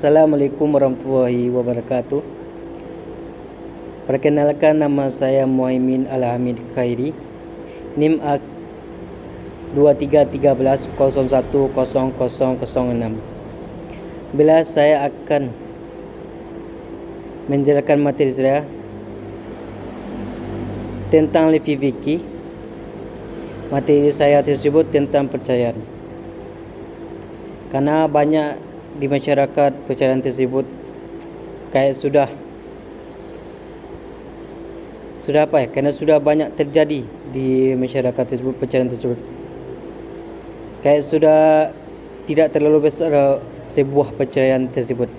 Assalamualaikum warahmatullahi wabarakatuh. Perkenalkan, nama saya Muhaimin Al-Hamid Khairi. NIM 2313010006. Bila saya akan menjelaskan materi saya tentang lebih fikih. Materi saya tersebut tentang percayaan. Karena banyak di masyarakat percayaan tersebut kayak sudah apa ya? Karena sudah banyak terjadi di masyarakat tersebut, percayaan tersebut kayak sudah tidak terlalu besar sebuah percayaan tersebut.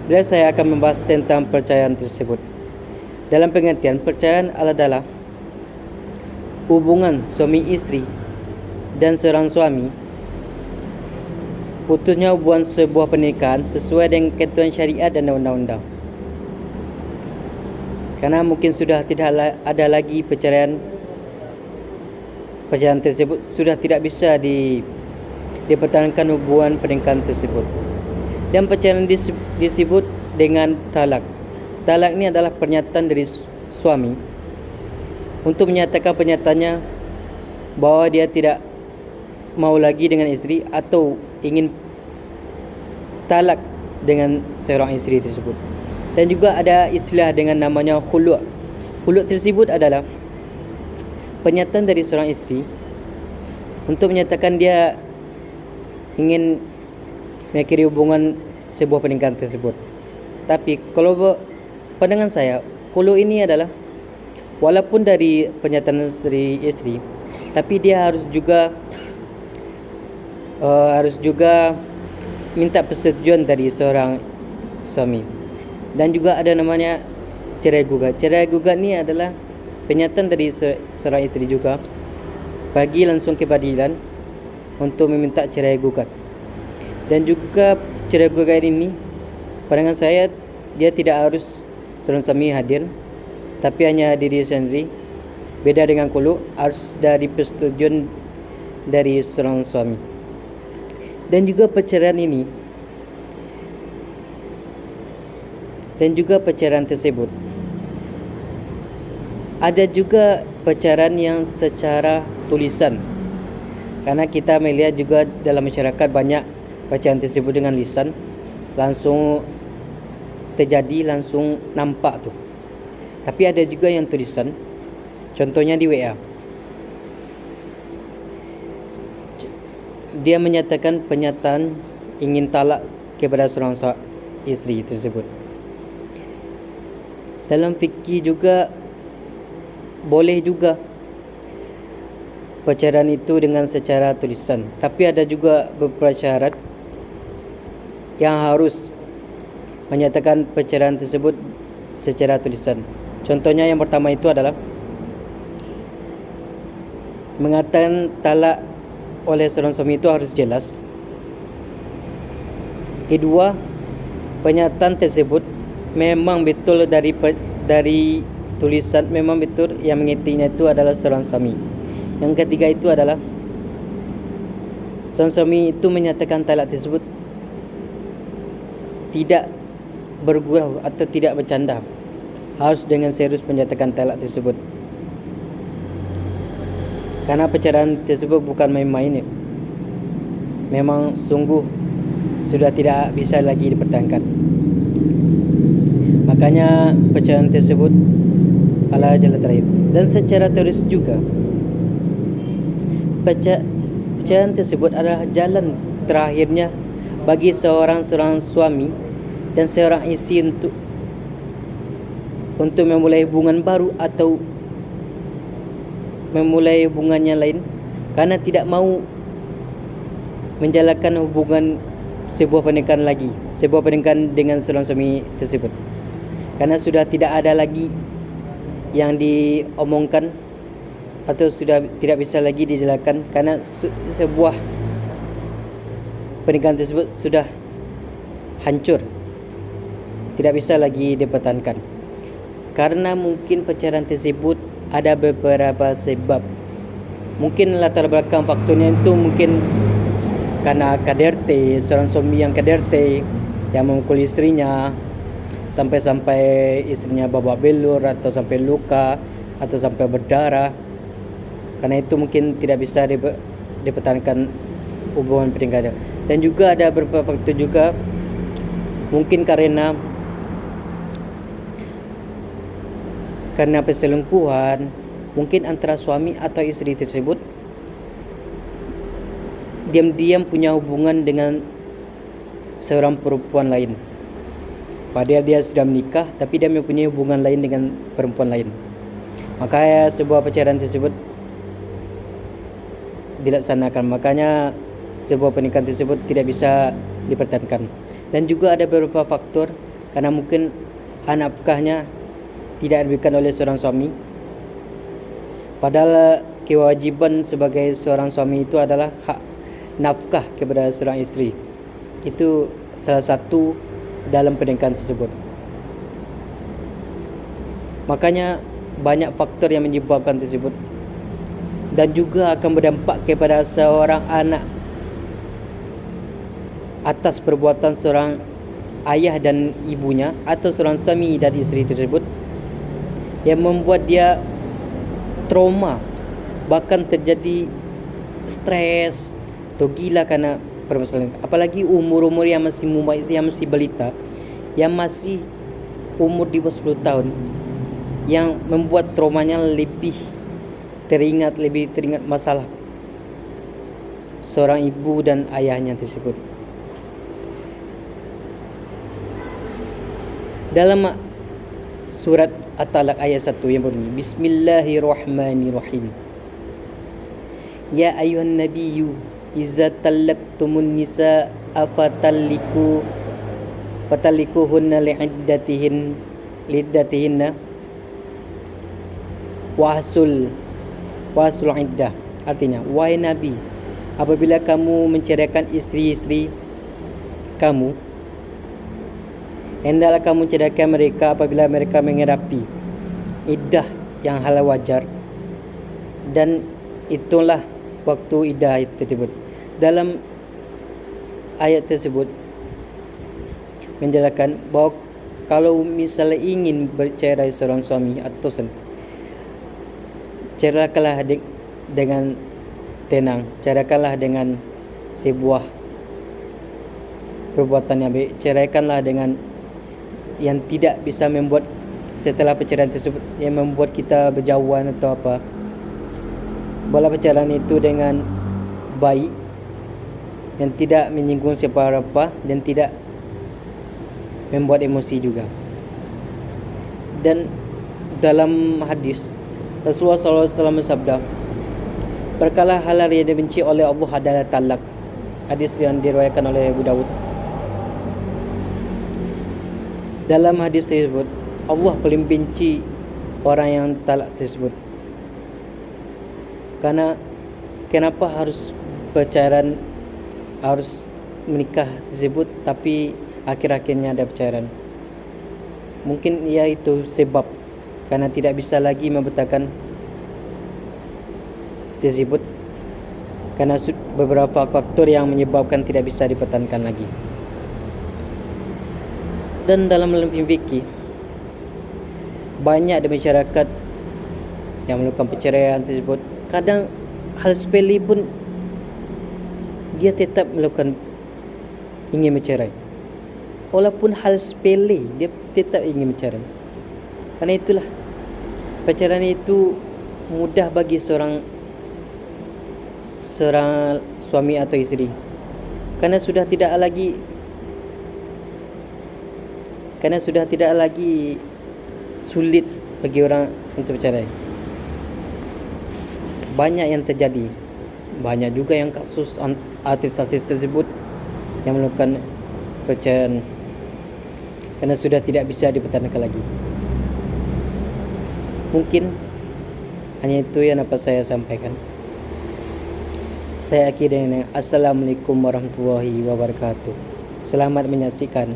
Bila saya akan membahas tentang percayaan tersebut, dalam pengertian percayaan adalah hubungan suami istri dan seorang suami putusnya hubungan sebuah pernikahan sesuai dengan ketentuan syariat dan undang-undang. Karena mungkin sudah tidak ada lagi percayaan tersebut, sudah tidak bisa dipertahankan hubungan pernikahan tersebut. Dan percayaan disebut dengan talak. Talak ini adalah pernyataan dari suami untuk menyatakan pernyataannya bahwa dia tidak mau lagi dengan istri atau ingin talak dengan seorang istri tersebut. Dan juga ada istilah dengan namanya khulu'. Khulu' tersebut adalah pernyataan dari seorang istri untuk menyatakan dia ingin mengakhiri hubungan sebuah pernikahan tersebut. Tapi kalau pandangan saya, khulu' ini adalah walaupun dari pernyataan dari istri, tapi dia harus juga minta persetujuan dari seorang suami. Dan juga ada namanya cerai gugat. Cerai gugat ni adalah pernyataan dari seorang istri juga bagi langsung ke pengadilan untuk meminta cerai gugat. Dan juga cerai gugat ini, pandangan saya, dia tidak harus seorang suami hadir, tapi hanya diri sendiri. Beda dengan khulu', harus dari persetujuan dari seorang suami. Dan juga perceraian tersebut ada juga perceraian yang secara tulisan. Karena kita melihat juga dalam masyarakat banyak perceraian tersebut dengan lisan, langsung terjadi, langsung nampak tu. Tapi ada juga yang tulisan, contohnya di WA. Dia menyatakan pernyataan ingin talak kepada seorang istri tersebut. Dalam fikih juga boleh juga perceraian itu dengan secara tulisan, tapi ada juga beberapa syarat yang harus menyatakan perceraian tersebut secara tulisan. Contohnya yang pertama itu adalah mengatakan talak oleh seorang suami itu harus jelas. Kedua, pernyataan tersebut memang betul dari tulisan, memang betul yang mengetinya itu adalah seorang suami. Yang ketiga itu adalah seorang suami itu menyatakan talak tersebut tidak bergurau atau tidak bercanda, harus dengan serius menyatakan talak tersebut. Karena perceraian tersebut bukan main-main ya. Memang sungguh sudah tidak bisa lagi dipertahankan. Makanya perceraian tersebut adalah jalan terakhir. Dan secara teori juga perceraian tersebut adalah jalan terakhirnya bagi seorang suami dan seorang istri untuk memulai hubungan baru atau memulai hubungannya lain, karena tidak mau menjalankan hubungan sebuah pernikahan dengan seorang suami tersebut, karena sudah tidak ada lagi yang diomongkan atau sudah tidak bisa lagi dijalankan, karena sebuah pernikahan tersebut sudah hancur, tidak bisa lagi dipertahankan. Karena mungkin perceraian tersebut ada beberapa sebab. Mungkin latar belakang faktornya itu mungkin karena KDRT, seorang suami yang KDRT yang memukul istrinya sampai istrinya babak belur atau sampai luka atau sampai berdarah. Karena itu mungkin tidak bisa dipertahankan hubungan pernikahan. Dan juga ada beberapa faktor juga, mungkin karena perselingkuhan, mungkin antara suami atau istri tersebut diam-diam punya hubungan dengan seorang perempuan lain. Padahal dia sudah menikah, tapi dia mempunyai hubungan lain dengan perempuan lain. Maka sebuah pacaran tersebut dilaksanakan. Makanya sebuah pernikahan tersebut tidak bisa dipertahankan. Dan juga ada beberapa faktor, karena mungkin nafkahnya tidak diberikan oleh seorang suami. Padahal kewajiban sebagai seorang suami itu adalah hak nafkah kepada seorang istri. Itu salah satu dalam pernikahan tersebut. Makanya banyak faktor yang menyebabkan tersebut, dan juga akan berdampak kepada seorang anak atas perbuatan seorang ayah dan ibunya atau seorang suami dan istri tersebut, yang membuat dia trauma, bahkan terjadi stres atau gila karena permasalahan. Apalagi umur-umur yang masih balita, yang masih umur di bawah 10 tahun, yang membuat traumanya lebih teringat masalah seorang ibu dan ayahnya tersebut. Dalam surat At-Talaq ayat 1 yang berbunyi, Bismillahirrahmanirrahim. Ya ayuhan nabiyyu iza talaqtumun nisa fatalikuhunna liiddatihinna wahsul iddah. Artinya, wahai Nabi, apabila kamu menceraikan istri-istri kamu, hendaklah kamu ceraikan mereka apabila mereka menghadapi iddah yang halal wajar, dan itulah waktu iddah tersebut. Dalam ayat tersebut menjelaskan bahawa kalau misalnya ingin bercerai seorang suami atau ceraikanlah dengan tenang, ceraikanlah dengan sebuah perbuatan yang baik, ceraikanlah dengan yang tidak bisa membuat setelah perceraian tersebut yang membuat kita berjauhan atau apa. Buatlah perceraian itu dengan baik, yang tidak menyinggung siapa-siapa dan tidak membuat emosi juga. Dan dalam hadis Rasulullah SAW bersabda, perkara halal yang dibenci oleh Allah adalah talak. Hadis yang diriwayatkan oleh Abu Dawud. Dalam hadis tersebut, Allah paling benci orang yang talak tersebut. Karena kenapa harus pacaran, harus menikah tersebut, tapi akhir-akhirnya ada perceraian? Mungkin ia itu sebab karena tidak bisa lagi mempertahankan tersebut, karena beberapa faktor yang menyebabkan tidak bisa dipertahankan lagi. Dan dalam fikih, banyak di masyarakat yang melakukan perceraian tersebut. Kadang hal sepele pun dia tetap melakukan ingin bercerai. Walaupun hal sepele, dia tetap ingin bercerai. Karena itulah, perceraian itu mudah bagi seorang suami atau isteri, karena sudah tidak lagi sulit bagi orang untuk bercerai. Banyak yang terjadi, banyak juga yang kasus artis-artis tersebut yang melakukan perceraian karena sudah tidak bisa dipertahankan lagi. Mungkin hanya itu yang dapat saya sampaikan. Saya akhiri dengan Assalamualaikum warahmatullahi wabarakatuh. Selamat menyaksikan.